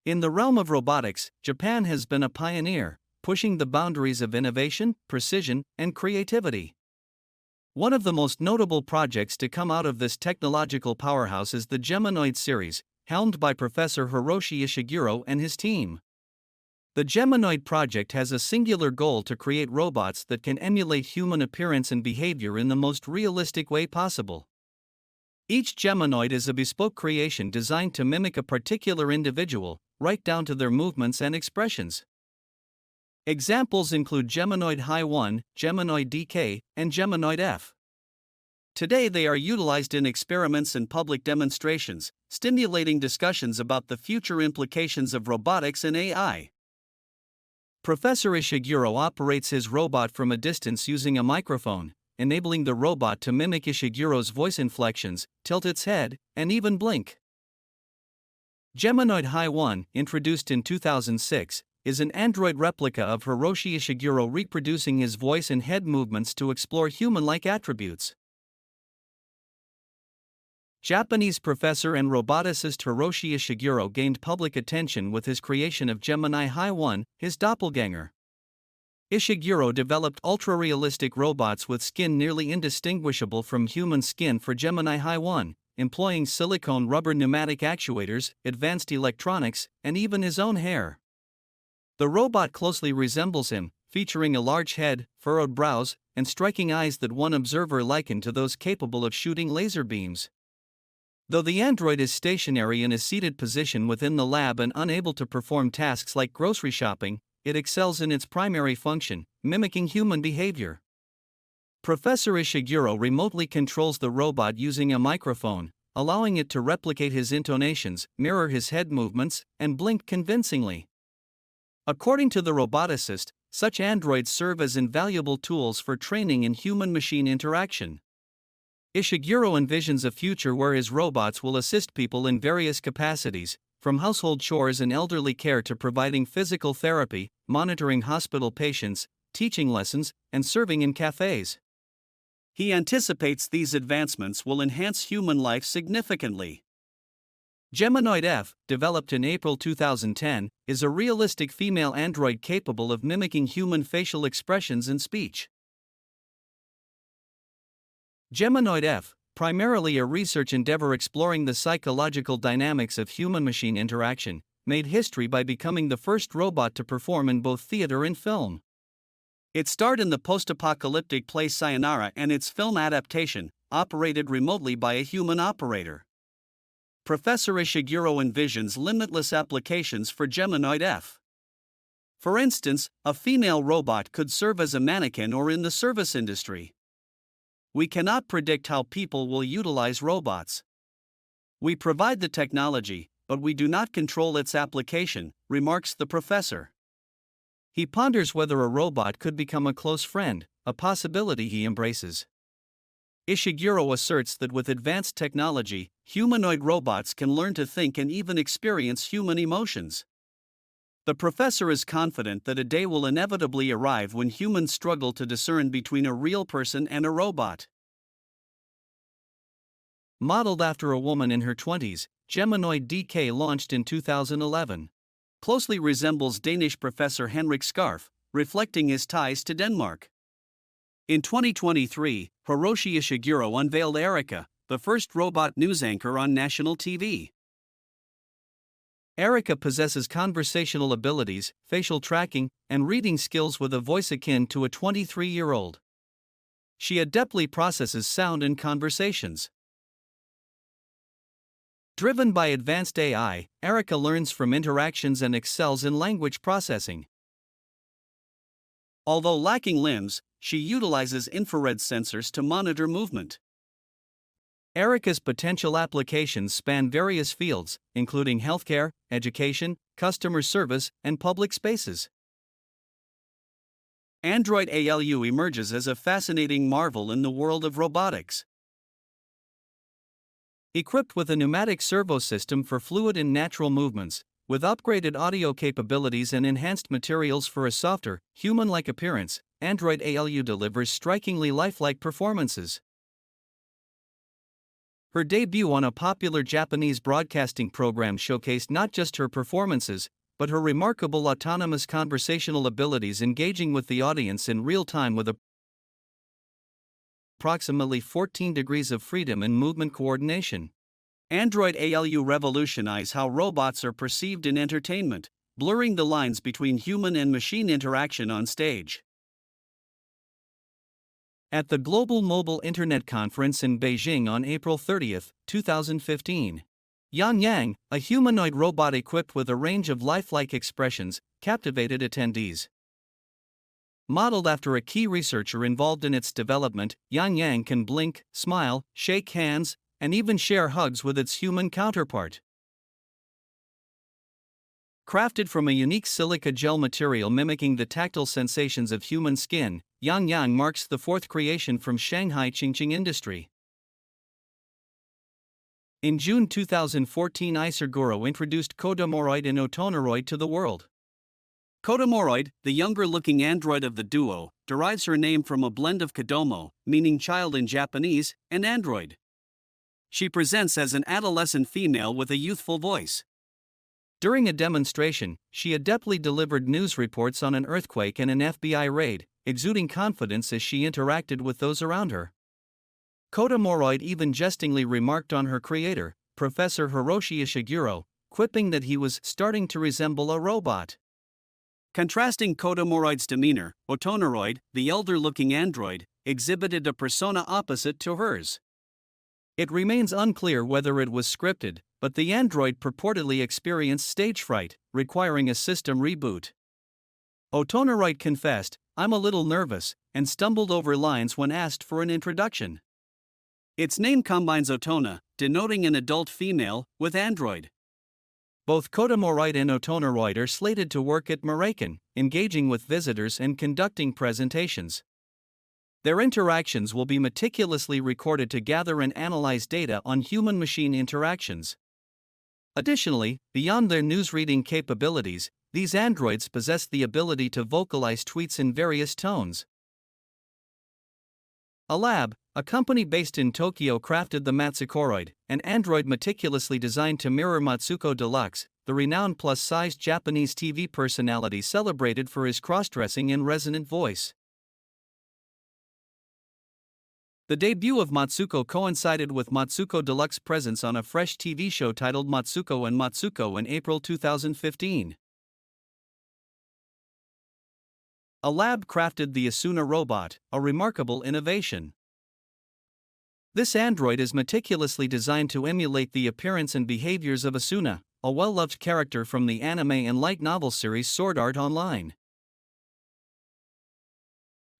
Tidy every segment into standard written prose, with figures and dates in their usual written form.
In the realm of robotics, Japan has been a pioneer, pushing the boundaries of innovation, precision, and creativity. One of the most notable projects to come out of this technological powerhouse is the Geminoid series, helmed by Professor Hiroshi Ishiguro and his team. The Geminoid project has a singular goal to create robots that can emulate human appearance and behavior in the most realistic way possible. Each geminoid is a bespoke creation designed to mimic a particular individual, right down to their movements and expressions. Examples include Geminoid Hi-1, Geminoid DK, and Geminoid F. Today they are utilized in experiments and public demonstrations, stimulating discussions about the future implications of robotics and AI. Professor Ishiguro operates his robot from a distance using a microphone, enabling the robot to mimic Ishiguro's voice inflections, tilt its head, and even blink. Geminoid Hi-1, introduced in 2006, is an android replica of Hiroshi Ishiguro reproducing his voice and head movements to explore human-like attributes. Japanese professor and roboticist Hiroshi Ishiguro gained public attention with his creation of Gemini Hi-1, his doppelganger. Ishiguro developed ultra-realistic robots with skin nearly indistinguishable from human skin for Gemini Hi-1, employing silicone rubber pneumatic actuators, advanced electronics, and even his own hair. The robot closely resembles him, featuring a large head, furrowed brows, and striking eyes that one observer likened to those capable of shooting laser beams. Though the android is stationary in a seated position within the lab and unable to perform tasks like grocery shopping, it excels in its primary function, mimicking human behavior. Professor Ishiguro remotely controls the robot using a microphone, allowing it to replicate his intonations, mirror his head movements, and blink convincingly. According to the roboticist, such androids serve as invaluable tools for training in human-machine interaction. Ishiguro envisions a future where his robots will assist people in various capacities, from household chores and elderly care to providing physical therapy, monitoring hospital patients, teaching lessons, and serving in cafes. He anticipates these advancements will enhance human life significantly. Geminoid F, developed in April 2010, is a realistic female android capable of mimicking human facial expressions and speech. Geminoid F, primarily a research endeavor exploring the psychological dynamics of human-machine interaction, made history by becoming the first robot to perform in both theater and film. It starred in the post-apocalyptic play Sayonara and its film adaptation, operated remotely by a human operator. Professor Ishiguro envisions limitless applications for Geminoid F. For instance, a female robot could serve as a mannequin or in the service industry. We cannot predict how people will utilize robots. We provide the technology, but we do not control its application, remarks the professor. He ponders whether a robot could become a close friend, a possibility he embraces. Ishiguro asserts that with advanced technology, humanoid robots can learn to think and even experience human emotions. The professor is confident that a day will inevitably arrive when humans struggle to discern between a real person and a robot. Modeled after a woman in her 20s, Geminoid DK launched in 2011. Closely resembles Danish professor Henrik Scarf, reflecting his ties to Denmark. In 2023, Hiroshi Ishiguro unveiled Erica, the first robot news anchor on national TV. Erica possesses conversational abilities, facial tracking, and reading skills with a voice akin to a 23-year-old. She adeptly processes sound and conversations. Driven by advanced AI, Erica learns from interactions and excels in language processing. Although lacking limbs, she utilizes infrared sensors to monitor movement. Erica's potential applications span various fields, including healthcare, education, customer service, and public spaces. Android ALU emerges as a fascinating marvel in the world of robotics. Equipped with a pneumatic servo system for fluid and natural movements, with upgraded audio capabilities and enhanced materials for a softer, human-like appearance, Android ALU delivers strikingly lifelike performances. Her debut on a popular Japanese broadcasting program showcased not just her performances, but her remarkable autonomous conversational abilities, engaging with the audience in real time with approximately 14 degrees of freedom in movement coordination. Android ALU revolutionize how robots are perceived in entertainment, blurring the lines between human and machine interaction on stage. At the Global Mobile Internet Conference in Beijing on April 30, 2015, Yan Yang, a humanoid robot equipped with a range of lifelike expressions, captivated attendees. Modeled after a key researcher involved in its development, Yan Yang can blink, smile, shake hands, and even share hugs with its human counterpart. Crafted from a unique silica gel material mimicking the tactile sensations of human skin, Yan Yang marks the fourth creation from Shanghai Qingqing Industry. In June 2014, Isarguro introduced Kodomoroid and Otonoroid to the world. Kodomoroid, the younger-looking android of the duo, derives her name from a blend of Kodomo, meaning child in Japanese, and android. She presents as an adolescent female with a youthful voice. During a demonstration, she adeptly delivered news reports on an earthquake and an FBI raid, exuding confidence as she interacted with those around her. Kodomoroid even jestingly remarked on her creator, Professor Hiroshi Ishiguro, quipping that he was starting to resemble a robot. Contrasting Kodomoroid's demeanor, Otonoroid, the elder-looking android, exhibited a persona opposite to hers. It remains unclear whether it was scripted, but the android purportedly experienced stage fright, requiring a system reboot. Otonoroid confessed, "I'm a little nervous," and stumbled over lines when asked for an introduction. Its name combines Otona, denoting an adult female, with android. Both Kodomoroid and Otonoroid are slated to work at Maracan, engaging with visitors and conducting presentations. Their interactions will be meticulously recorded to gather and analyze data on human-machine interactions. Additionally, beyond their news-reading capabilities, these androids possess the ability to vocalize tweets in various tones. A lab, a company based in Tokyo, crafted the Matsukoroid, an android meticulously designed to mirror Matsuko Deluxe, the renowned plus-sized Japanese TV personality celebrated for his cross-dressing and resonant voice. The debut of Matsuko coincided with Matsuko Deluxe's presence on a fresh TV show titled Matsuko and Matsuko in April 2015. A lab crafted the Asuna robot, a remarkable innovation. This android is meticulously designed to emulate the appearance and behaviors of Asuna, a well-loved character from the anime and light novel series Sword Art Online.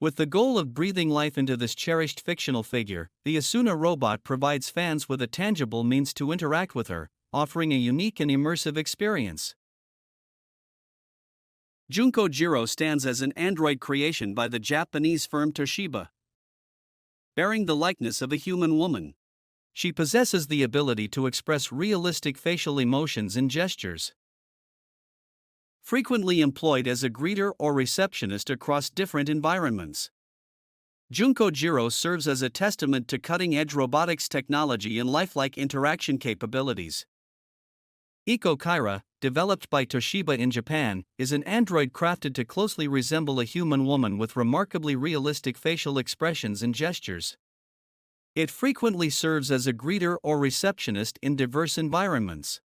With the goal of breathing life into this cherished fictional figure, the Asuna robot provides fans with a tangible means to interact with her, offering a unique and immersive experience. Junko Jiro stands as an android creation by the Japanese firm Toshiba, bearing the likeness of a human woman. She possesses the ability to express realistic facial emotions and gestures. Frequently employed as a greeter or receptionist across different environments, Junko Jiro serves as a testament to cutting-edge robotics technology and lifelike interaction capabilities. Eco Kyra, developed by Toshiba in Japan, is an android crafted to closely resemble a human woman with remarkably realistic facial expressions and gestures. It frequently serves as a greeter or receptionist in diverse environments.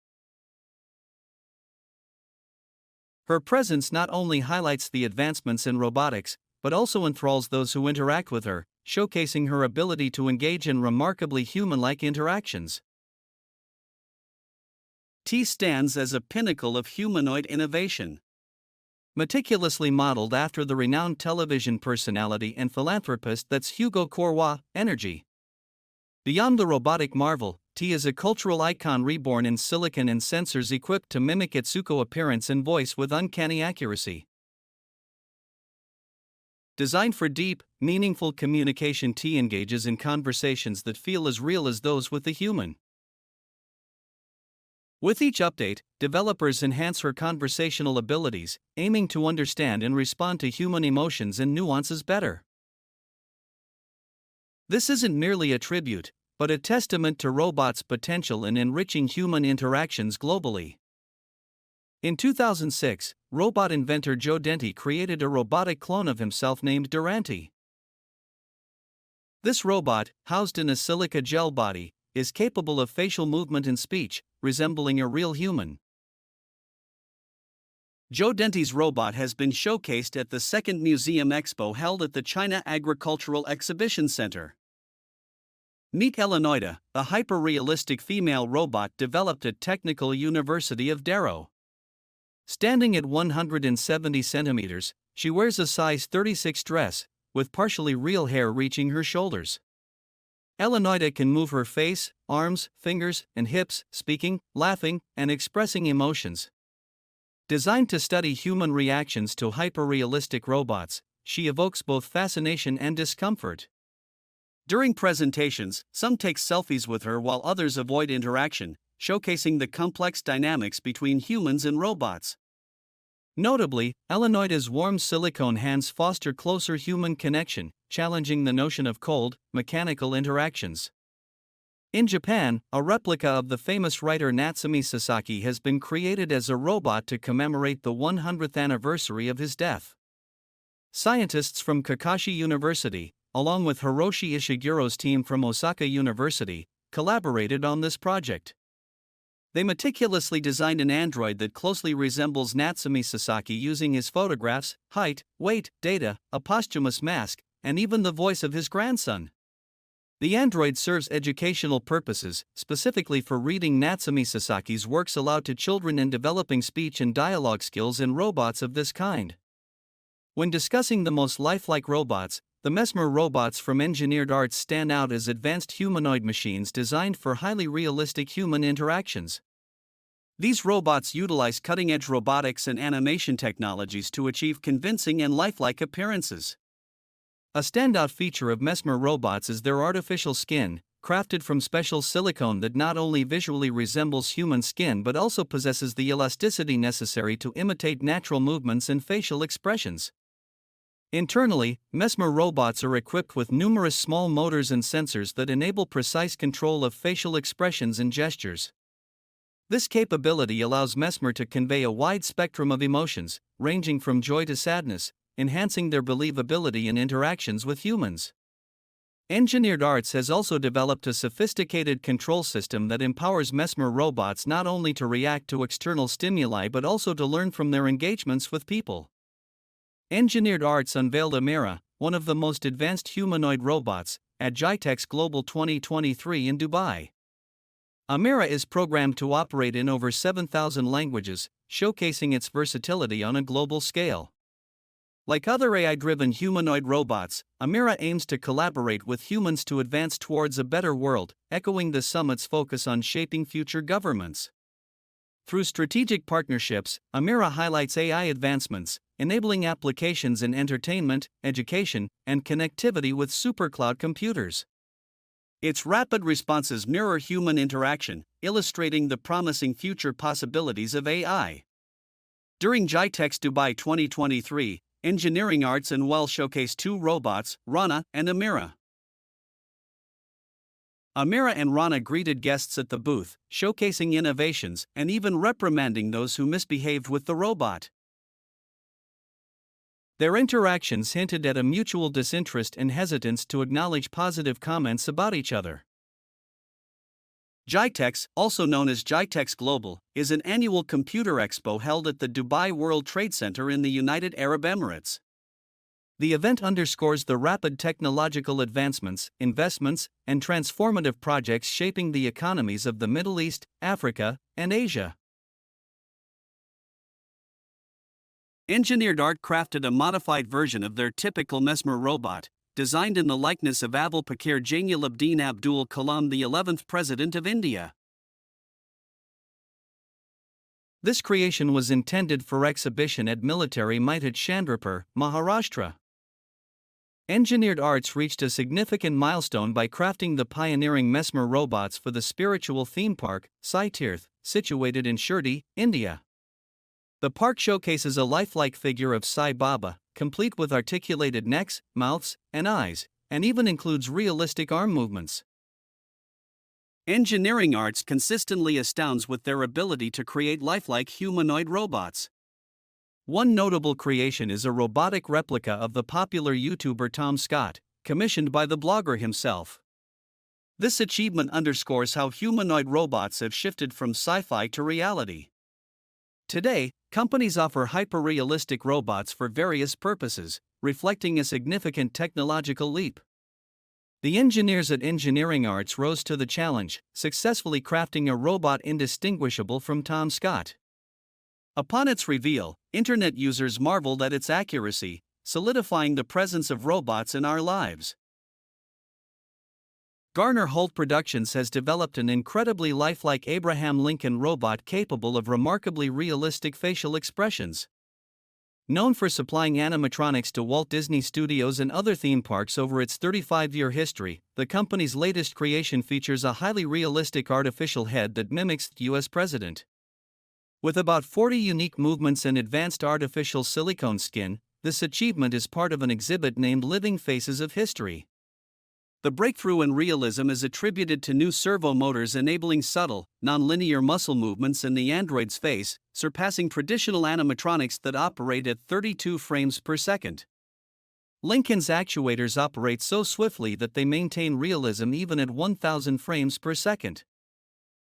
Her presence not only highlights the advancements in robotics, but also enthralls those who interact with her, showcasing her ability to engage in remarkably human-like interactions. T stands as a pinnacle of humanoid innovation. Meticulously modeled after the renowned television personality and philanthropist that's Hugo Corwa, Energy. Beyond the robotic marvel, T is a cultural icon reborn in silicon and sensors equipped to mimic Itsuko appearance and voice with uncanny accuracy. Designed for deep, meaningful communication, T engages in conversations that feel as real as those with the human. With each update, developers enhance her conversational abilities, aiming to understand and respond to human emotions and nuances better. This isn't merely a tribute, but a testament to robots' potential in enriching human interactions globally. In 2006, robot inventor Joe Denti created a robotic clone of himself named Durante. This robot, housed in a silica gel body, is capable of facial movement and speech, resembling a real human. Joe Denti's robot has been showcased at the second Museum Expo held at the China Agricultural Exhibition Center. Meet Humanoid, a hyper-realistic female robot developed at Technical University of Darrow. Standing at 170 centimeters, she wears a size 36 dress, with partially real hair reaching her shoulders. Humanoid can move her face, arms, fingers, and hips, speaking, laughing, and expressing emotions. Designed to study human reactions to hyper-realistic robots, she evokes both fascination and discomfort. During presentations, some take selfies with her while others avoid interaction, showcasing the complex dynamics between humans and robots. Notably, Humanoid's warm silicone hands foster closer human connection, challenging the notion of cold, mechanical interactions. In Japan, a replica of the famous writer Natsume Sasaki has been created as a robot to commemorate the 100th anniversary of his death. Scientists from Kakashi University, along with Hiroshi Ishiguro's team from Osaka University, collaborated on this project. They meticulously designed an android that closely resembles Natsume Sasaki using his photographs, height, weight, data, a posthumous mask, and even the voice of his grandson. The android serves educational purposes, specifically for reading Natsume Sasaki's works aloud to children and developing speech and dialogue skills in robots of this kind. When discussing the most lifelike robots, the Mesmer robots from Engineered Arts stand out as advanced humanoid machines designed for highly realistic human interactions. These robots utilize cutting-edge robotics and animation technologies to achieve convincing and lifelike appearances. A standout feature of Mesmer robots is their artificial skin, crafted from special silicone that not only visually resembles human skin but also possesses the elasticity necessary to imitate natural movements and facial expressions. Internally, Mesmer robots are equipped with numerous small motors and sensors that enable precise control of facial expressions and gestures. This capability allows Mesmer to convey a wide spectrum of emotions, ranging from joy to sadness, enhancing their believability in interactions with humans. Engineered Arts has also developed a sophisticated control system that empowers Mesmer robots not only to react to external stimuli but also to learn from their engagements with people. Engineered Arts unveiled Amira, one of the most advanced humanoid robots, at GITEX Global 2023 in Dubai. Amira is programmed to operate in over 7,000 languages, showcasing its versatility on a global scale. Like other AI-driven humanoid robots, Amira aims to collaborate with humans to advance towards a better world, echoing the summit's focus on shaping future governments. Through strategic partnerships, Amira highlights AI advancements, enabling applications in entertainment, education, and connectivity with supercloud computers. Its rapid responses mirror human interaction, illustrating the promising future possibilities of AI. During GITEX Dubai 2023, Engineering Arts and Well showcased two robots, Rana and Amira. Amira and Rana greeted guests at the booth, showcasing innovations and even reprimanding those who misbehaved with the robot. Their interactions hinted at a mutual disinterest and hesitance to acknowledge positive comments about each other. GITEX, also known as GITEX Global, is an annual computer expo held at the Dubai World Trade Center in the United Arab Emirates. The event underscores the rapid technological advancements, investments, and transformative projects shaping the economies of the Middle East, Africa, and Asia. Engineered Art crafted a modified version of their typical Mesmer robot, designed in the likeness of Abul Pakir Jainul Abdin Abdul Kalam, the 11th President of India. This creation was intended for exhibition at Military Meet at Chandrapur, Maharashtra. Engineered Arts reached a significant milestone by crafting the pioneering Mesmer robots for the spiritual theme park, Sai Tirth, situated in Shirdi, India. The park showcases a lifelike figure of Sai Baba, complete with articulated necks, mouths, and eyes, and even includes realistic arm movements. Engineering arts consistently astounds with their ability to create lifelike humanoid robots. One notable creation is a robotic replica of the popular YouTuber Tom Scott, commissioned by the blogger himself. This achievement underscores how humanoid robots have shifted from sci-fi to reality. Today, companies offer hyper-realistic robots for various purposes, reflecting a significant technological leap. The engineers at Engineering Arts rose to the challenge, successfully crafting a robot indistinguishable from Tom Scott. Upon its reveal, internet users marveled at its accuracy, solidifying the presence of robots in our lives. Garner Holt Productions has developed an incredibly lifelike Abraham Lincoln robot capable of remarkably realistic facial expressions. Known for supplying animatronics to Walt Disney Studios and other theme parks over its 35-year history, the company's latest creation features a highly realistic artificial head that mimics the U.S. president. With about 40 unique movements and advanced artificial silicone skin, this achievement is part of an exhibit named Living Faces of History. The breakthrough in realism is attributed to new servo motors enabling subtle, non-linear muscle movements in the android's face, surpassing traditional animatronics that operate at 32 frames per second. Lincoln's actuators operate so swiftly that they maintain realism even at 1,000 frames per second.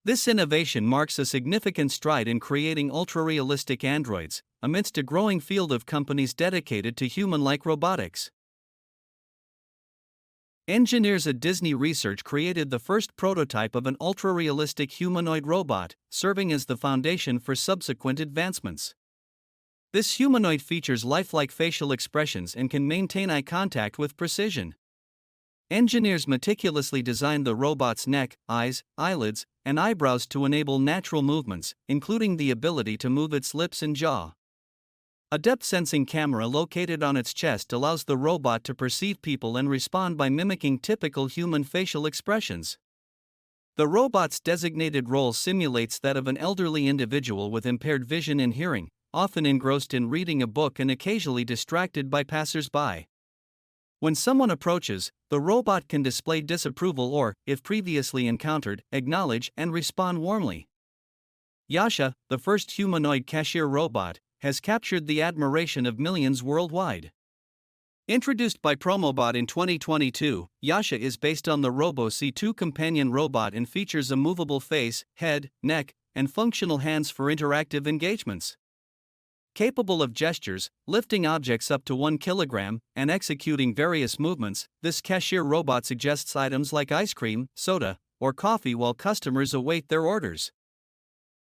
This innovation marks a significant stride in creating ultra-realistic androids, amidst a growing field of companies dedicated to human-like robotics. Engineers at Disney Research created the first prototype of an ultra-realistic humanoid robot, serving as the foundation for subsequent advancements. This humanoid features lifelike facial expressions and can maintain eye contact with precision. Engineers meticulously designed the robot's neck, eyes, eyelids, and eyebrows to enable natural movements, including the ability to move its lips and jaw. A depth-sensing camera located on its chest allows the robot to perceive people and respond by mimicking typical human facial expressions. The robot's designated role simulates that of an elderly individual with impaired vision and hearing, often engrossed in reading a book and occasionally distracted by passers-by. When someone approaches, the robot can display disapproval or, if previously encountered, acknowledge and respond warmly. Yasha, the first humanoid cashier robot, has captured the admiration of millions worldwide. Introduced by Promobot in 2022, Yasha is based on the Robo C2 companion robot and features a movable face, head, neck, and functional hands for interactive engagements. Capable of gestures, lifting objects up to 1 kilogram, and executing various movements, this cashier robot suggests items like ice cream, soda, or coffee while customers await their orders.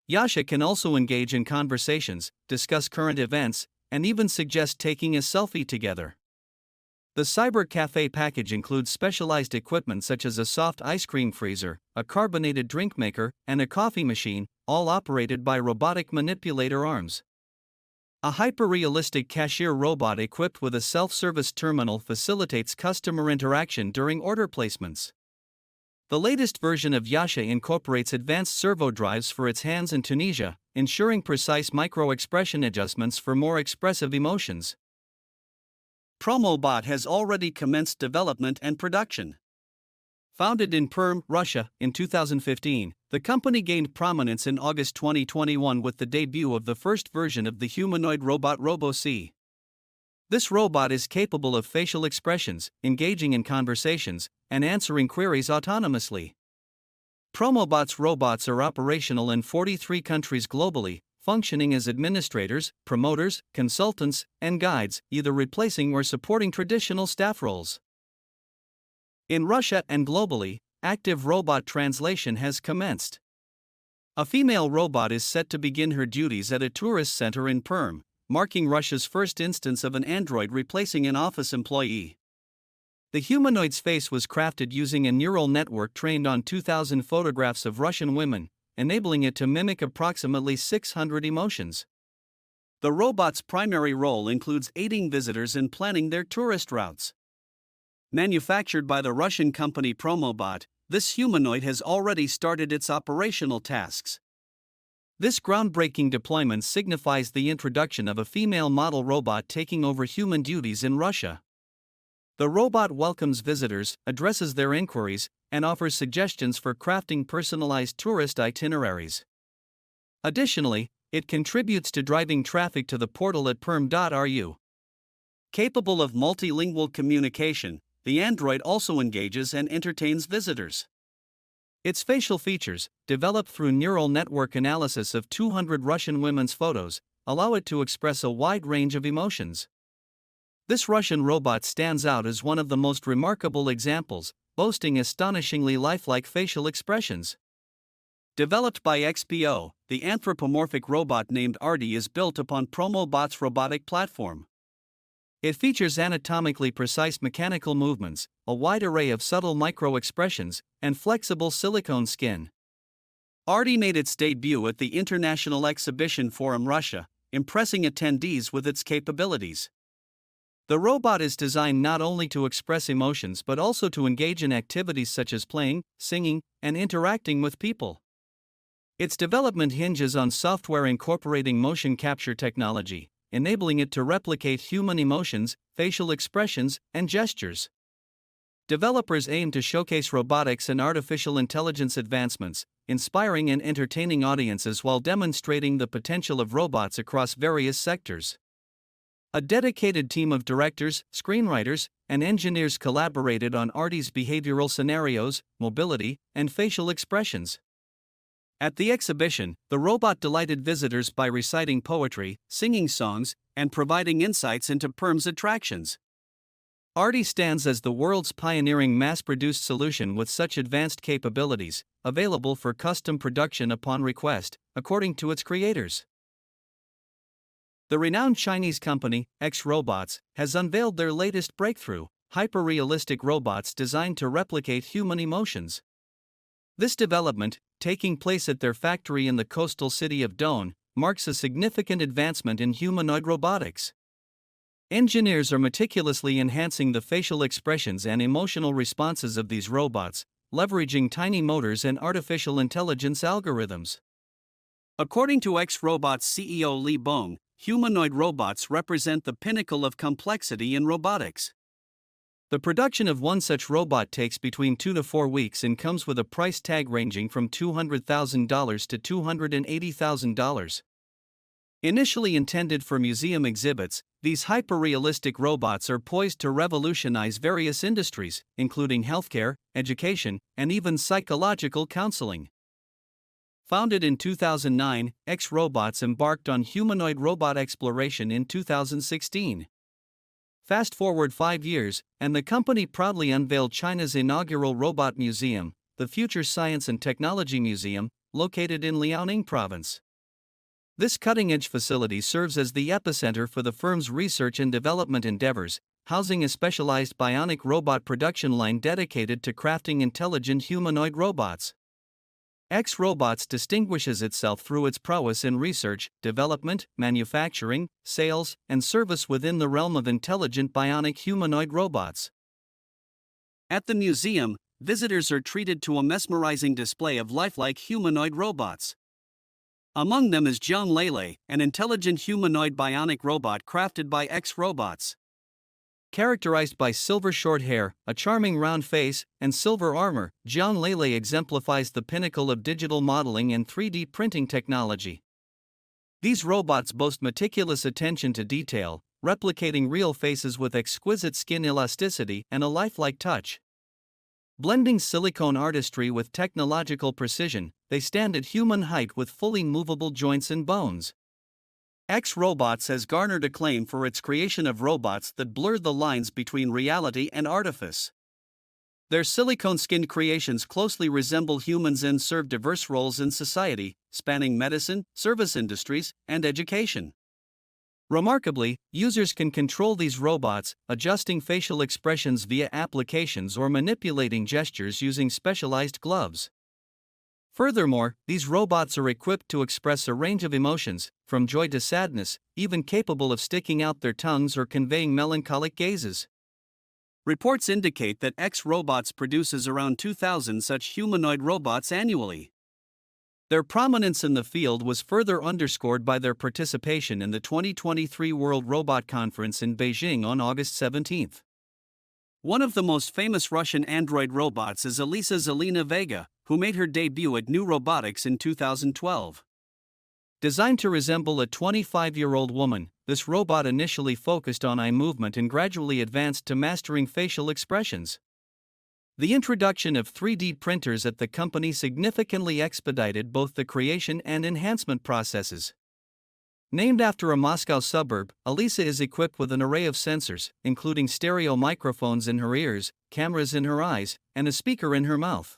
Yasha can also engage in conversations, discuss current events, and even suggest taking a selfie together. The Cyber Cafe package includes specialized equipment such as a soft ice cream freezer, a carbonated drink maker, and a coffee machine, all operated by robotic manipulator arms. A hyper-realistic cashier robot equipped with a self-service terminal facilitates customer interaction during order placements. The latest version of Yasha incorporates advanced servo drives for its hands and Tunisia, ensuring precise micro-expression adjustments for more expressive emotions. Promobot has already commenced development and production. Founded in Perm, Russia, in 2015, the company gained prominence in August 2021 with the debut of the first version of the humanoid robot Robo-C. This robot is capable of facial expressions, engaging in conversations, and answering queries autonomously. Promobot's robots are operational in 43 countries globally, functioning as administrators, promoters, consultants, and guides, either replacing or supporting traditional staff roles. In Russia and globally, active robot translation has commenced. A female robot is set to begin her duties at a tourist center in Perm, marking Russia's first instance of an android replacing an office employee. The humanoid's face was crafted using a neural network trained on 2,000 photographs of Russian women, enabling it to mimic approximately 600 emotions. The robot's primary role includes aiding visitors in planning their tourist routes. Manufactured by the Russian company Promobot, this humanoid has already started its operational tasks. This groundbreaking deployment signifies the introduction of a female model robot taking over human duties in Russia. The robot welcomes visitors, addresses their inquiries, and offers suggestions for crafting personalized tourist itineraries. Additionally, it contributes to driving traffic to the portal at perm.ru. Capable of multilingual communication, the android also engages and entertains visitors. Its facial features, developed through neural network analysis of 200 Russian women's photos, allow it to express a wide range of emotions. This Russian robot stands out as one of the most remarkable examples, boasting astonishingly lifelike facial expressions. Developed by XPO, the anthropomorphic robot named Artie is built upon Promobot's robotic platform. It features anatomically precise mechanical movements, a wide array of subtle micro-expressions, and flexible silicone skin. Artie made its debut at the International Exhibition Forum Russia, impressing attendees with its capabilities. The robot is designed not only to express emotions but also to engage in activities such as playing, singing, and interacting with people. Its development hinges on software incorporating motion capture technology, enabling it to replicate human emotions, facial expressions, and gestures. Developers aim to showcase robotics and artificial intelligence advancements, inspiring and entertaining audiences while demonstrating the potential of robots across various sectors. A dedicated team of directors, screenwriters, and engineers collaborated on Artie's behavioral scenarios, mobility, and facial expressions. At the exhibition, the robot delighted visitors by reciting poetry, singing songs, and providing insights into Perm's attractions. Artie stands as the world's pioneering mass-produced solution with such advanced capabilities, available for custom production upon request, according to its creators. The renowned Chinese company, X Robots, has unveiled their latest breakthrough, hyper-realistic robots designed to replicate human emotions. This development, taking place at their factory in the coastal city of Dong, marks a significant advancement in humanoid robotics. Engineers are meticulously enhancing the facial expressions and emotional responses of these robots, leveraging tiny motors and artificial intelligence algorithms. According to X Robots CEO Li Bong, humanoid robots represent the pinnacle of complexity in robotics. The production of one such robot takes between 2 to 4 weeks and comes with a price tag ranging from $200,000 to $280,000. Initially intended for museum exhibits, these hyper-realistic robots are poised to revolutionize various industries, including healthcare, education, and even psychological counseling. Founded in 2009, X Robots embarked on humanoid robot exploration in 2016. Fast forward 5 years, and the company proudly unveiled China's inaugural robot museum, the Future Science and Technology Museum, located in Liaoning Province. This cutting-edge facility serves as the epicenter for the firm's research and development endeavors, housing a specialized bionic robot production line dedicated to crafting intelligent humanoid robots. X Robots distinguishes itself through its prowess in research, development, manufacturing, sales, and service within the realm of intelligent bionic humanoid robots. At the museum, visitors are treated to a mesmerizing display of lifelike humanoid robots. Among them is Gynoid, an intelligent humanoid bionic robot crafted by X Robots. Characterized by silver short hair, a charming round face, and silver armor, Gynoid exemplifies the pinnacle of digital modeling and 3D printing technology. These robots boast meticulous attention to detail, replicating real faces with exquisite skin elasticity and a lifelike touch. Blending silicone artistry with technological precision, they stand at human height with fully movable joints and bones. X Robots has garnered acclaim for its creation of robots that blur the lines between reality and artifice. Their silicone-skinned creations closely resemble humans and serve diverse roles in society, spanning medicine, service industries, and education. Remarkably, users can control these robots, adjusting facial expressions via applications or manipulating gestures using specialized gloves. Furthermore, these robots are equipped to express a range of emotions, from joy to sadness, even capable of sticking out their tongues or conveying melancholic gazes. Reports indicate that X Robots produces around 2,000 such humanoid robots annually. Their prominence in the field was further underscored by their participation in the 2023 World Robot Conference in Beijing on August 17. One of the most famous Russian android robots is Elisa Zelina Vega, who made her debut at New Robotics in 2012. Designed to resemble a 25-year-old woman, this robot initially focused on eye movement and gradually advanced to mastering facial expressions. The introduction of 3D printers at the company significantly expedited both the creation and enhancement processes. Named after a Moscow suburb, Elisa is equipped with an array of sensors, including stereo microphones in her ears, cameras in her eyes, and a speaker in her mouth.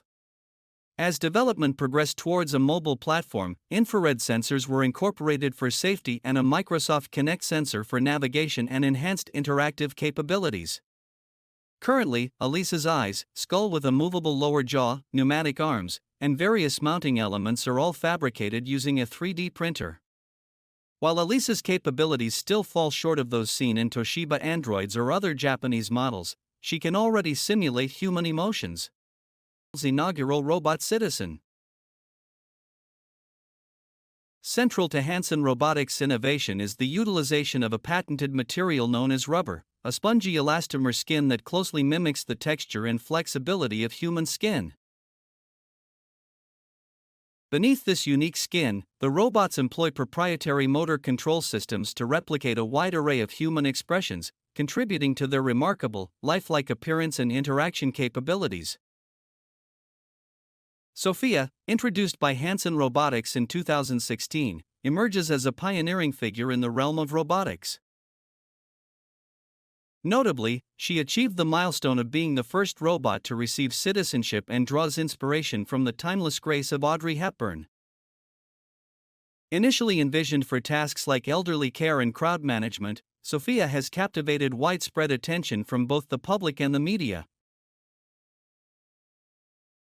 As development progressed towards a mobile platform, infrared sensors were incorporated for safety and a Microsoft Kinect sensor for navigation and enhanced interactive capabilities. Currently, Elisa's eyes, skull with a movable lower jaw, pneumatic arms, and various mounting elements are all fabricated using a 3D printer. While Elisa's capabilities still fall short of those seen in Toshiba androids or other Japanese models, she can already simulate human emotions. Inaugural robot citizen. Central to Hanson Robotics' innovation is the utilization of a patented material known as rubber, a spongy elastomer skin that closely mimics the texture and flexibility of human skin. Beneath this unique skin, the robots employ proprietary motor control systems to replicate a wide array of human expressions, contributing to their remarkable, lifelike appearance and interaction capabilities. Sophia, introduced by Hanson Robotics in 2016, emerges as a pioneering figure in the realm of robotics. Notably, she achieved the milestone of being the first robot to receive citizenship and draws inspiration from the timeless grace of Audrey Hepburn. Initially envisioned for tasks like elderly care and crowd management, Sophia has captivated widespread attention from both the public and the media,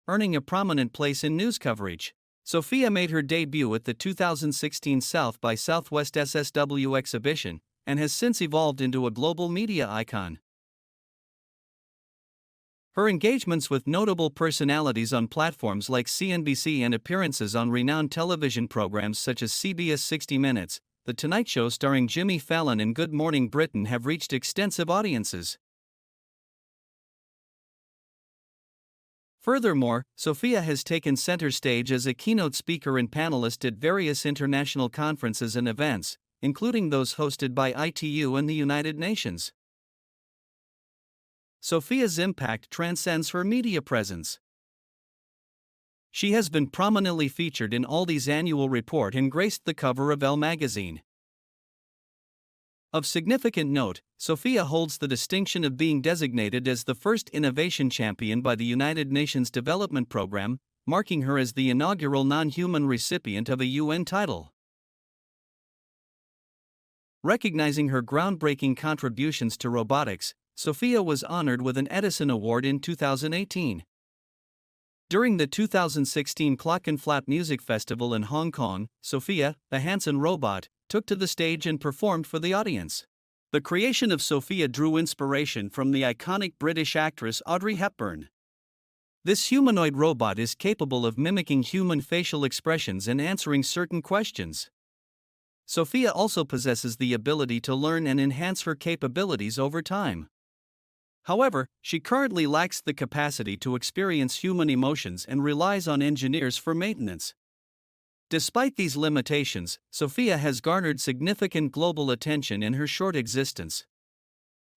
earning a prominent place in news coverage. Sophia made her debut at the 2016 South by Southwest SSW exhibition, and has since evolved into a global media icon. Her engagements with notable personalities on platforms like CNBC and appearances on renowned television programs such as CBS 60 Minutes, The Tonight Show starring Jimmy Fallon and Good Morning Britain have reached extensive audiences. Furthermore, Sophia has taken center stage as a keynote speaker and panelist at various international conferences and events, including those hosted by ITU and the United Nations. Sophia's impact transcends her media presence. She has been prominently featured in Aldi's annual report and graced the cover of Elle magazine. Of significant note, Sophia holds the distinction of being designated as the first innovation champion by the United Nations Development Programme, marking her as the inaugural non-human recipient of a UN title. Recognizing her groundbreaking contributions to robotics, Sophia was honored with an Edison Award in 2018. During the 2016 Clock and Flap Music Festival in Hong Kong, Sophia, the Hanson robot, took to the stage and performed for the audience. The creation of Sophia drew inspiration from the iconic British actress Audrey Hepburn. This humanoid robot is capable of mimicking human facial expressions and answering certain questions. Sophia also possesses the ability to learn and enhance her capabilities over time. However, she currently lacks the capacity to experience human emotions and relies on engineers for maintenance. Despite these limitations, Sophia has garnered significant global attention in her short existence.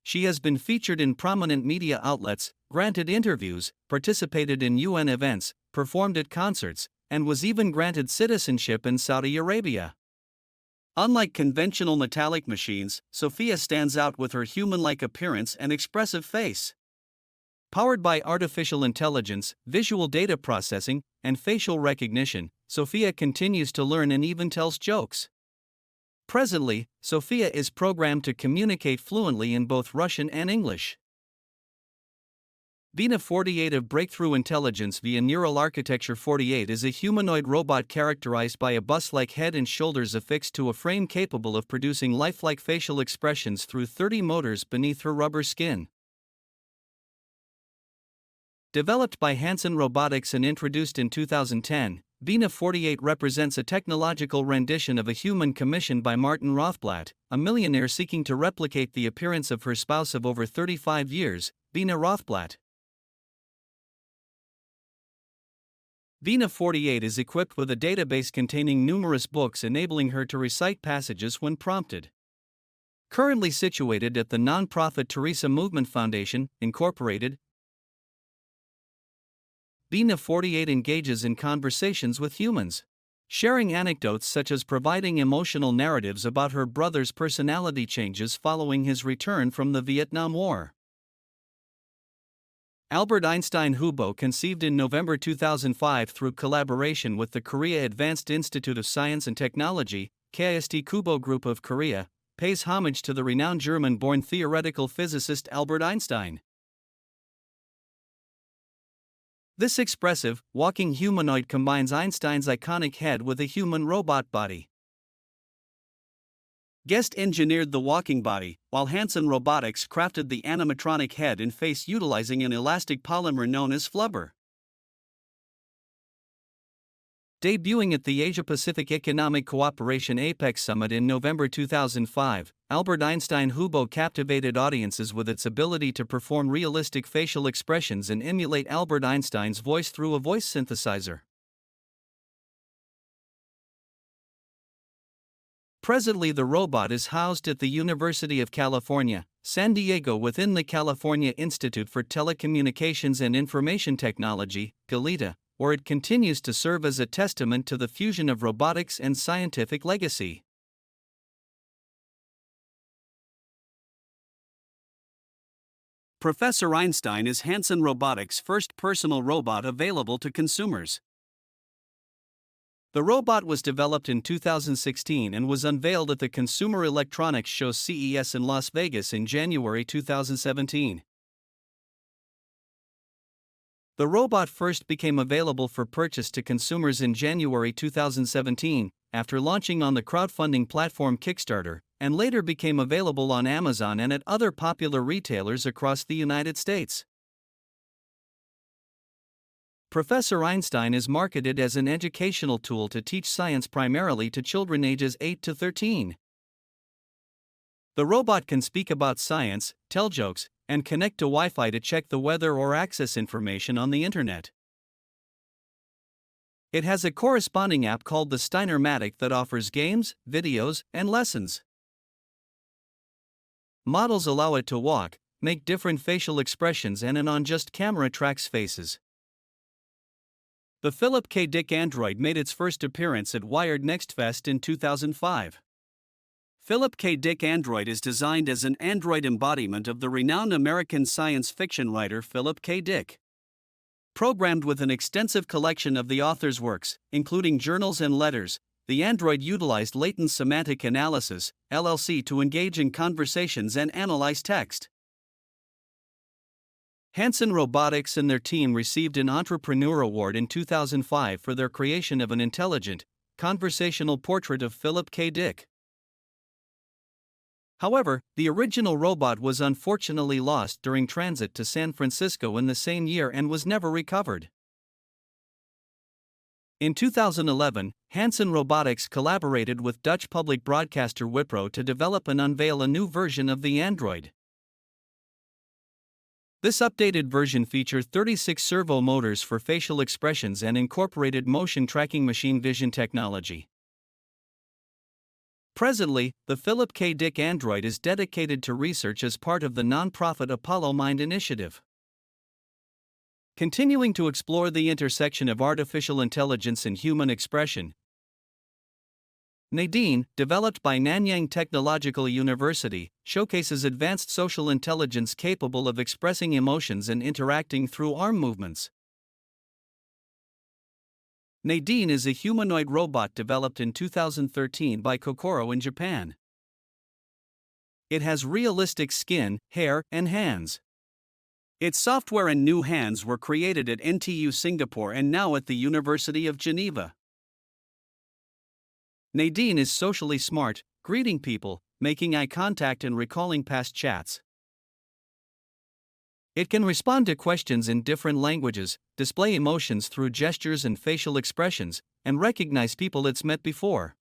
She has been featured in prominent media outlets, granted interviews, participated in UN events, performed at concerts, and was even granted citizenship in Saudi Arabia. Unlike conventional metallic machines, Sophia stands out with her human-like appearance and expressive face. Powered by artificial intelligence, visual data processing, and facial recognition, Sophia continues to learn and even tells jokes. Presently, Sophia is programmed to communicate fluently in both Russian and English. Bina 48 of Breakthrough Intelligence via Neural Architecture 48 is a humanoid robot characterized by a bus-like head and shoulders affixed to a frame capable of producing lifelike facial expressions through 30 motors beneath her rubber skin. Developed by Hanson Robotics and introduced in 2010, Bina 48 represents a technological rendition of a human commissioned by Martin Rothblatt, a millionaire seeking to replicate the appearance of her spouse of over 35 years, Vina Rothblatt. Vina 48 is equipped with a database containing numerous books enabling her to recite passages when prompted. Currently situated at the nonprofit Teresa Movement Foundation, Incorporated, Vina 48 engages in conversations with humans, sharing anecdotes such as providing emotional narratives about her brother's personality changes following his return from the Vietnam War. Albert Einstein Hubo, conceived in November 2005 through collaboration with the Korea Advanced Institute of Science and Technology, KIST Kubo Group of Korea, pays homage to the renowned German-born theoretical physicist Albert Einstein. This expressive, walking humanoid combines Einstein's iconic head with a human robot body. Guest engineered the walking body, while Hanson Robotics crafted the animatronic head and face utilizing an elastic polymer known as flubber. Debuting at the Asia-Pacific Economic Cooperation APEC Summit in November 2005, Albert Einstein Hubo captivated audiences with its ability to perform realistic facial expressions and emulate Albert Einstein's voice through a voice synthesizer. Presently, the robot is housed at the University of California, San Diego within the California Institute for Telecommunications and Information Technology, CALITA, where it continues to serve as a testament to the fusion of robotics and scientific legacy. Professor Einstein is Hanson Robotics' first personal robot available to consumers. The robot was developed in 2016 and was unveiled at the Consumer Electronics Show CES in Las Vegas in January 2017. The robot first became available for purchase to consumers in January 2017, after launching on the crowdfunding platform Kickstarter, and later became available on Amazon and at other popular retailers across the United States. Professor Einstein is marketed as an educational tool to teach science primarily to children ages 8 to 13. The robot can speak about science, tell jokes, and connect to Wi-Fi to check the weather or access information on the internet. It has a corresponding app called the Steiner-Matic that offers games, videos, and lessons. Models allow it to walk, make different facial expressions, and an on-just camera tracks faces. The Philip K. Dick Android made its first appearance at Wired Next Fest in 2005. Philip K. Dick Android is designed as an android embodiment of the renowned American science fiction writer Philip K. Dick. Programmed with an extensive collection of the author's works, including journals and letters, the android utilized latent semantic analysis, LLC, to engage in conversations and analyze text. Hanson Robotics and their team received an Entrepreneur Award in 2005 for their creation of an intelligent, conversational portrait of Philip K. Dick. However, the original robot was unfortunately lost during transit to San Francisco in the same year and was never recovered. In 2011, Hanson Robotics collaborated with Dutch public broadcaster Wipro to develop and unveil a new version of the Android. This updated version featured 36 servo motors for facial expressions and incorporated motion tracking machine vision technology. Presently, the Philip K. Dick Android is dedicated to research as part of the nonprofit Apollo Mind initiative. Continuing to explore the intersection of artificial intelligence and human expression, Nadine, developed by Nanyang Technological University, showcases advanced social intelligence capable of expressing emotions and interacting through arm movements. Nadine is a humanoid robot developed in 2013 by Kokoro in Japan. It has realistic skin, hair, and hands. Its software and new hands were created at NTU Singapore and now at the University of Geneva. Nadine is socially smart, greeting people, making eye contact, and recalling past chats. It can respond to questions in different languages, display emotions through gestures and facial expressions, and recognize people it's met before.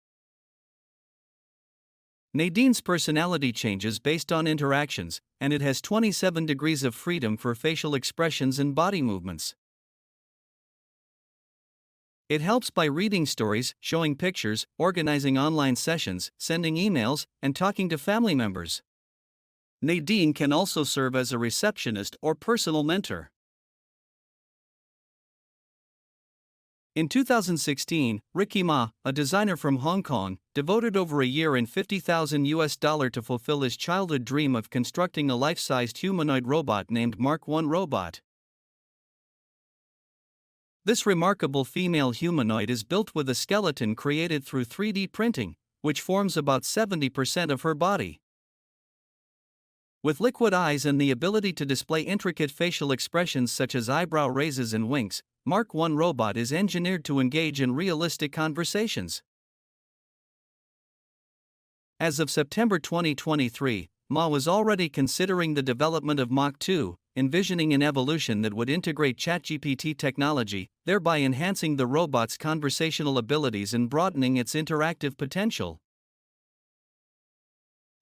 Nadine's personality changes based on interactions, and it has 27 degrees of freedom for facial expressions and body movements. It helps by reading stories, showing pictures, organizing online sessions, sending emails, and talking to family members. Nadine can also serve as a receptionist or personal mentor. In 2016, Ricky Ma, a designer from Hong Kong, devoted over a year and $50,000 to fulfill his childhood dream of constructing a life-sized humanoid robot named Mark I Robot. This remarkable female humanoid is built with a skeleton created through 3D printing, which forms about 70% of her body. With liquid eyes and the ability to display intricate facial expressions such as eyebrow raises and winks, Mark I Robot is engineered to engage in realistic conversations. As of September 2023, Ma was already considering the development of Mach 2, envisioning an evolution that would integrate ChatGPT technology, thereby enhancing the robot's conversational abilities and broadening its interactive potential.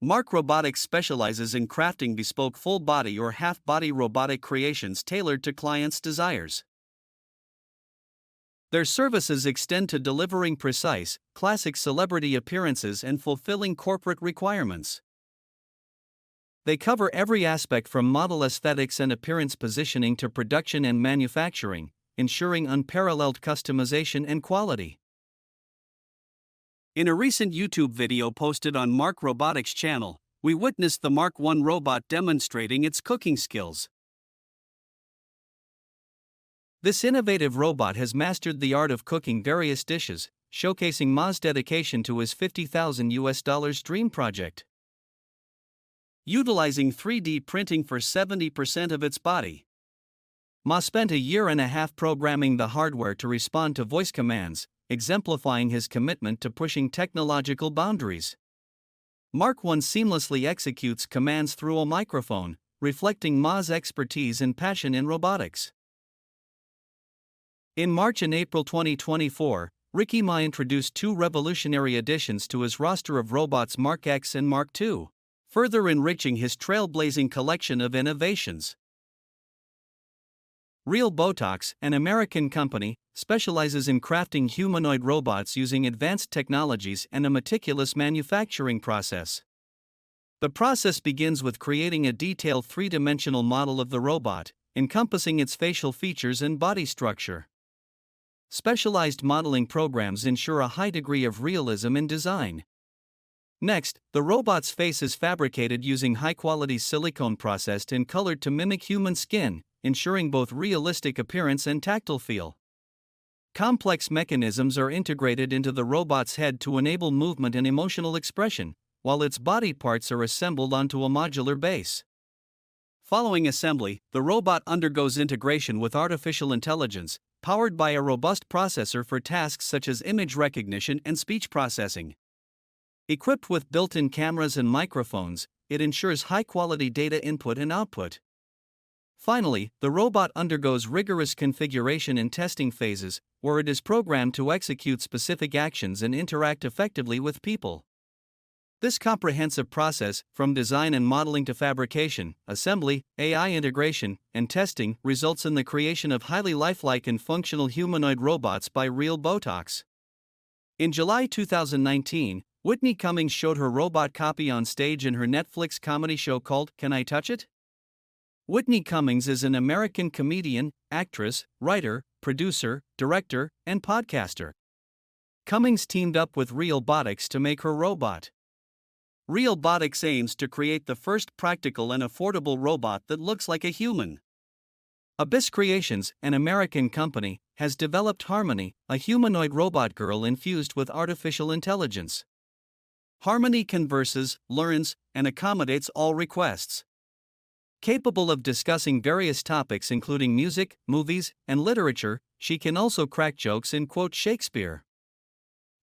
Mark Robotics specializes in crafting bespoke full-body or half-body robotic creations tailored to clients' desires. Their services extend to delivering precise, classic celebrity appearances and fulfilling corporate requirements. They cover every aspect from model aesthetics and appearance positioning to production and manufacturing, ensuring unparalleled customization and quality. In a recent YouTube video posted on Mark Robotics' channel, we witnessed the Mark I robot demonstrating its cooking skills. This innovative robot has mastered the art of cooking various dishes, showcasing Ma's dedication to his $50,000 dream project. Utilizing 3D printing for 70% of its body, Ma spent a year and a half programming the hardware to respond to voice commands, exemplifying his commitment to pushing technological boundaries. Mark I seamlessly executes commands through a microphone, reflecting Ma's expertise and passion in robotics. In March and April 2024, Ricky Ma introduced two revolutionary additions to his roster of robots, Mark X and Mark II, further enriching his trailblazing collection of innovations. Robotics, an American company, specializes in crafting humanoid robots using advanced technologies and a meticulous manufacturing process. The process begins with creating a detailed three-dimensional model of the robot, encompassing its facial features and body structure. Specialized modeling programs ensure a high degree of realism in design. Next, the robot's face is fabricated using high-quality silicone processed and colored to mimic human skin, ensuring both realistic appearance and tactile feel. Complex mechanisms are integrated into the robot's head to enable movement and emotional expression, while its body parts are assembled onto a modular base. Following assembly, the robot undergoes integration with artificial intelligence, powered by a robust processor for tasks such as image recognition and speech processing. Equipped with built-in cameras and microphones, it ensures high-quality data input and output. Finally, the robot undergoes rigorous configuration and testing phases, where it is programmed to execute specific actions and interact effectively with people. This comprehensive process, from design and modeling to fabrication, assembly, AI integration, and testing, results in the creation of highly lifelike and functional humanoid robots by Robotics. In July 2019, Whitney Cummings showed her robot copy on stage in her Netflix comedy show called Can I Touch It? Whitney Cummings is an American comedian, actress, writer, producer, director, and podcaster. Cummings teamed up with Robotics to make her robot. Robotics aims to create the first practical and affordable robot that looks like a human. Abyss Creations, an American company, has developed Harmony, a humanoid robot girl infused with artificial intelligence. Harmony converses, learns, and accommodates all requests. Capable of discussing various topics including music, movies, and literature, she can also crack jokes and quote Shakespeare.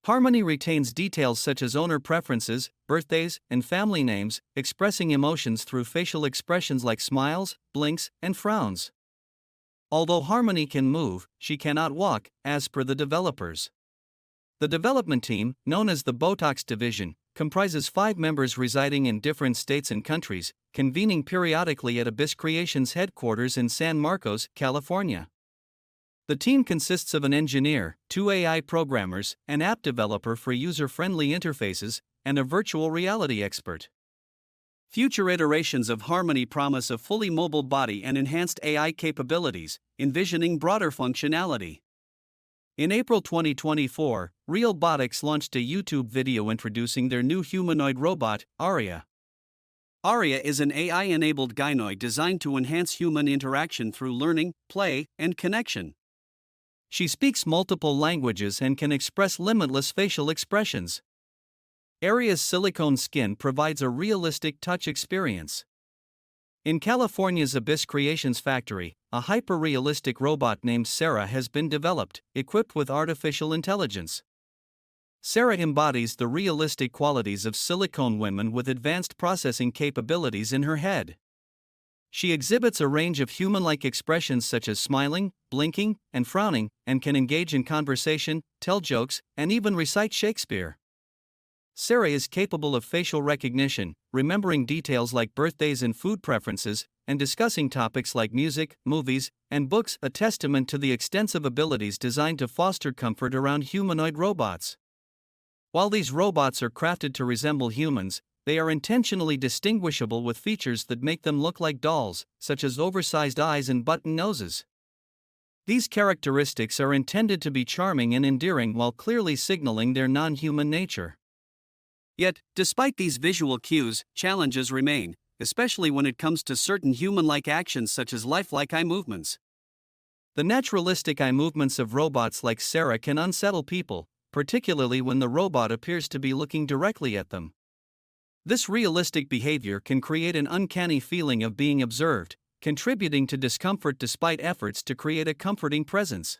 Harmony retains details such as owner preferences, birthdays, and family names, expressing emotions through facial expressions like smiles, blinks, and frowns. Although Harmony can move, she cannot walk, as per the developers. The development team, known as the Botox division, comprises 5 members residing in different states and countries, convening periodically at Abyss Creations headquarters in San Marcos, California. The team consists of an engineer, 2 AI programmers, an app developer for user-friendly interfaces, and a virtual reality expert. Future iterations of Harmony promise a fully mobile body and enhanced AI capabilities, envisioning broader functionality. In April 2024, Robotics launched a YouTube video introducing their new humanoid robot, Aria. Aria is an AI-enabled gynoid designed to enhance human interaction through learning, play, and connection. She speaks multiple languages and can express limitless facial expressions. Aria's silicone skin provides a realistic touch experience. In California's Abyss Creations factory, a hyper-realistic robot named Sarah has been developed, equipped with artificial intelligence. Sarah embodies the realistic qualities of silicone women with advanced processing capabilities in her head. She exhibits a range of human-like expressions such as smiling, blinking, and frowning, and can engage in conversation, tell jokes, and even recite Shakespeare. Sarah is capable of facial recognition, remembering details like birthdays and food preferences, and discussing topics like music, movies, and books, a testament to the extensive abilities designed to foster comfort around humanoid robots. While these robots are crafted to resemble humans, they are intentionally distinguishable with features that make them look like dolls, such as oversized eyes and button noses. These characteristics are intended to be charming and endearing while clearly signaling their non-human nature. Yet, despite these visual cues, challenges remain, especially when it comes to certain human-like actions such as lifelike eye movements. The naturalistic eye movements of robots like Sarah can unsettle people, particularly when the robot appears to be looking directly at them. This realistic behavior can create an uncanny feeling of being observed, contributing to discomfort despite efforts to create a comforting presence.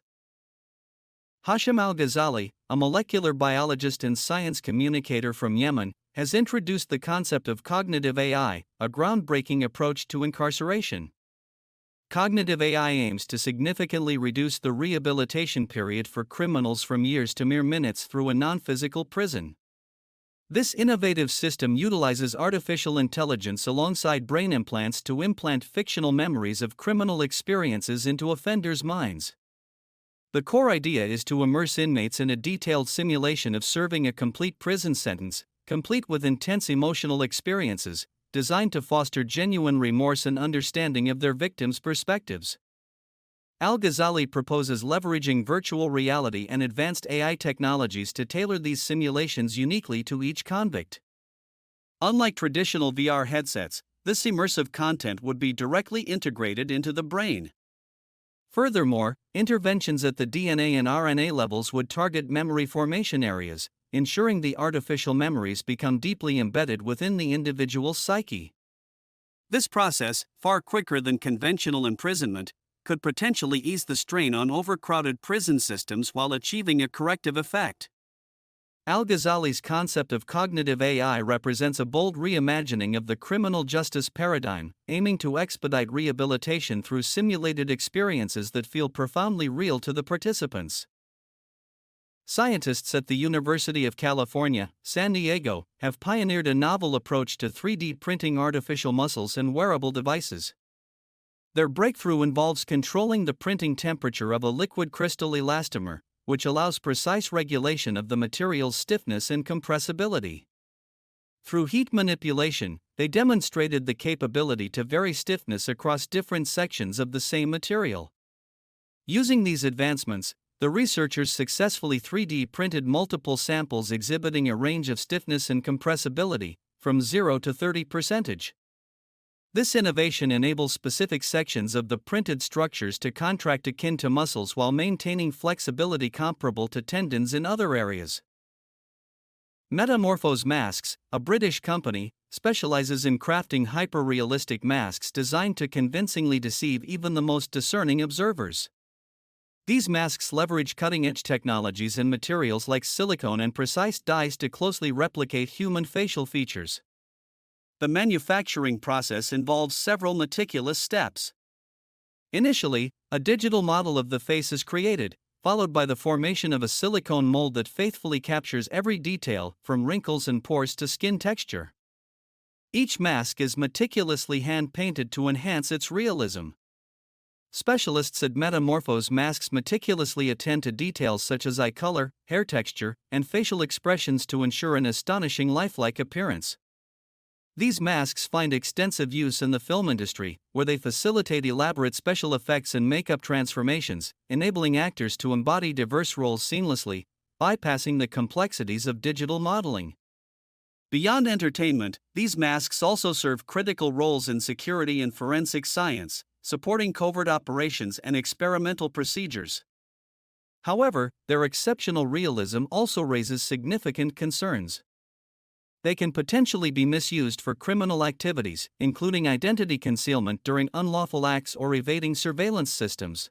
Hashim Al-Ghazali, a molecular biologist and science communicator from Yemen, has introduced the concept of cognitive AI, a groundbreaking approach to incarceration. Cognitive AI aims to significantly reduce the rehabilitation period for criminals from years to mere minutes through a non-physical prison. This innovative system utilizes artificial intelligence alongside brain implants to implant fictional memories of criminal experiences into offenders' minds. The core idea is to immerse inmates in a detailed simulation of serving a complete prison sentence, complete with intense emotional experiences, designed to foster genuine remorse and understanding of their victims' perspectives. Al-Ghazali proposes leveraging virtual reality and advanced AI technologies to tailor these simulations uniquely to each convict. Unlike traditional VR headsets, this immersive content would be directly integrated into the brain. Furthermore, interventions at the DNA and RNA levels would target memory formation areas, ensuring the artificial memories become deeply embedded within the individual's psyche. This process, far quicker than conventional imprisonment, could potentially ease the strain on overcrowded prison systems while achieving a corrective effect. Al-Ghazali's concept of cognitive AI represents a bold reimagining of the criminal justice paradigm, aiming to expedite rehabilitation through simulated experiences that feel profoundly real to the participants. Scientists at the University of California, San Diego, have pioneered a novel approach to 3D printing artificial muscles and wearable devices. Their breakthrough involves controlling the printing temperature of a liquid crystal elastomer, which allows precise regulation of the material's stiffness and compressibility. Through heat manipulation, they demonstrated the capability to vary stiffness across different sections of the same material. Using these advancements, the researchers successfully 3D printed multiple samples exhibiting a range of stiffness and compressibility, from 0 to 30%. This innovation enables specific sections of the printed structures to contract akin to muscles while maintaining flexibility comparable to tendons in other areas. Metamorphose Masks, a British company, specializes in crafting hyper-realistic masks designed to convincingly deceive even the most discerning observers. These masks leverage cutting-edge technologies and materials like silicone and precise dyes to closely replicate human facial features. The manufacturing process involves several meticulous steps. Initially, a digital model of the face is created, followed by the formation of a silicone mold that faithfully captures every detail, from wrinkles and pores to skin texture. Each mask is meticulously hand-painted to enhance its realism. Specialists at Metamorphose Masks meticulously attend to details such as eye color, hair texture, and facial expressions to ensure an astonishing lifelike appearance. These masks find extensive use in the film industry, where they facilitate elaborate special effects and makeup transformations, enabling actors to embody diverse roles seamlessly, bypassing the complexities of digital modeling. Beyond entertainment, these masks also serve critical roles in security and forensic science, supporting covert operations and experimental procedures. However, their exceptional realism also raises significant concerns. They can potentially be misused for criminal activities, including identity concealment during unlawful acts or evading surveillance systems.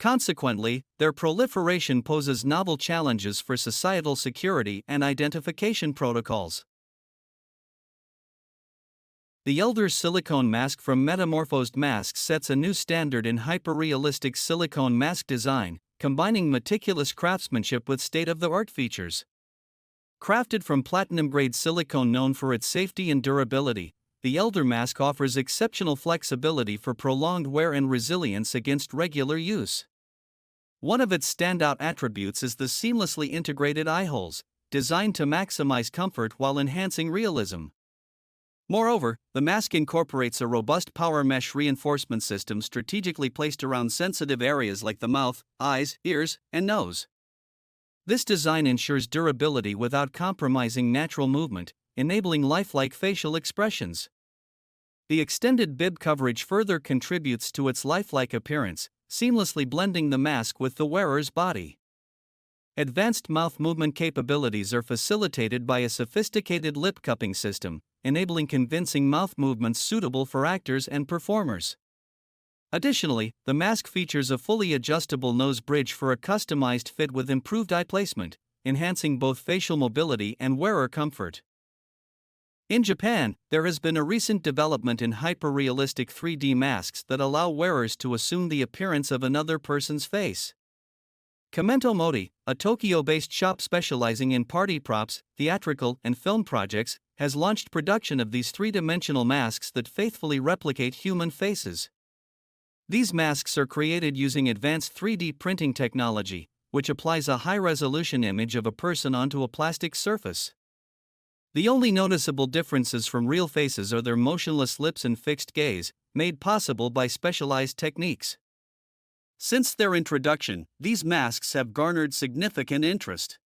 Consequently, their proliferation poses novel challenges for societal security and identification protocols. The Elder silicone mask from Metamorphosed Masks sets a new standard in hyper-realistic silicone mask design, combining meticulous craftsmanship with state-of-the-art features. Crafted from platinum-grade silicone known for its safety and durability, the Elder mask offers exceptional flexibility for prolonged wear and resilience against regular use. One of its standout attributes is the seamlessly integrated eye holes, designed to maximize comfort while enhancing realism. Moreover, the mask incorporates a robust power mesh reinforcement system strategically placed around sensitive areas like the mouth, eyes, ears, and nose. This design ensures durability without compromising natural movement, enabling lifelike facial expressions. The extended bib coverage further contributes to its lifelike appearance, seamlessly blending the mask with the wearer's body. Advanced mouth movement capabilities are facilitated by a sophisticated lip cupping system, enabling convincing mouth movements suitable for actors and performers. Additionally, the mask features a fully adjustable nose bridge for a customized fit with improved eye placement, enhancing both facial mobility and wearer comfort. In Japan, there has been a recent development in hyper-realistic 3D masks that allow wearers to assume the appearance of another person's face. Kamento Modi, a Tokyo-based shop specializing in party props, theatrical, and film projects, has launched production of these three-dimensional masks that faithfully replicate human faces. These masks are created using advanced 3D printing technology, which applies a high-resolution image of a person onto a plastic surface. The only noticeable differences from real faces are their motionless lips and fixed gaze, made possible by specialized techniques. Since their introduction, these masks have garnered significant interest.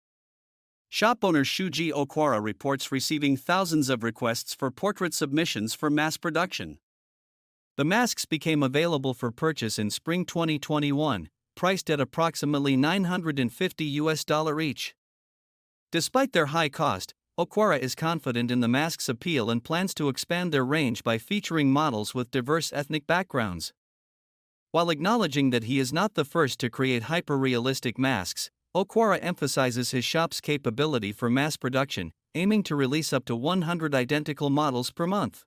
Shop owner Shuji Okwara reports receiving thousands of requests for portrait submissions for mass production. The masks became available for purchase in spring 2021, priced at approximately $950 each. Despite their high cost, Okwara is confident in the mask's appeal and plans to expand their range by featuring models with diverse ethnic backgrounds. While acknowledging that he is not the first to create hyper-realistic masks, Okwara emphasizes his shop's capability for mass production, aiming to release up to 100 identical models per month.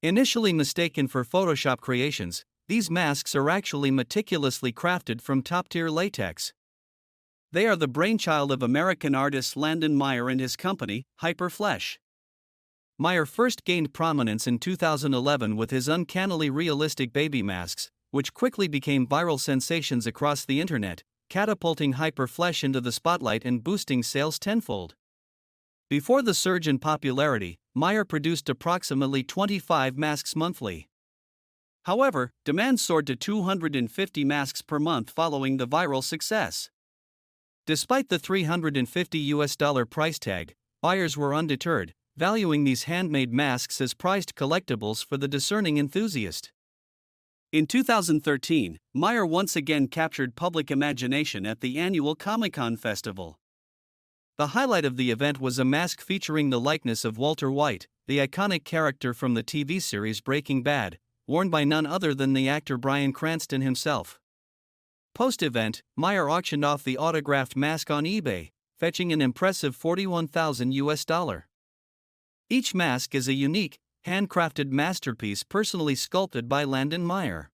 Initially mistaken for Photoshop creations, these masks are actually meticulously crafted from top-tier latex. They are the brainchild of American artist Landon Meyer and his company, Hyperflesh. Meyer first gained prominence in 2011 with his uncannily realistic baby masks, which quickly became viral sensations across the internet, catapulting Hyperflesh into the spotlight and boosting sales tenfold. Before the surge in popularity, Meyer produced approximately 25 masks monthly. However, demand soared to 250 masks per month following the viral success. Despite the $350 price tag, buyers were undeterred, valuing these handmade masks as prized collectibles for the discerning enthusiast. In 2013, Meyer once again captured public imagination at the annual Comic-Con festival. The highlight of the event was a mask featuring the likeness of Walter White, the iconic character from the TV series Breaking Bad, worn by none other than the actor Bryan Cranston himself. Post-event, Meyer auctioned off the autographed mask on eBay, fetching an impressive $41,000. Each mask is a unique, handcrafted masterpiece personally sculpted by Landon Meyer.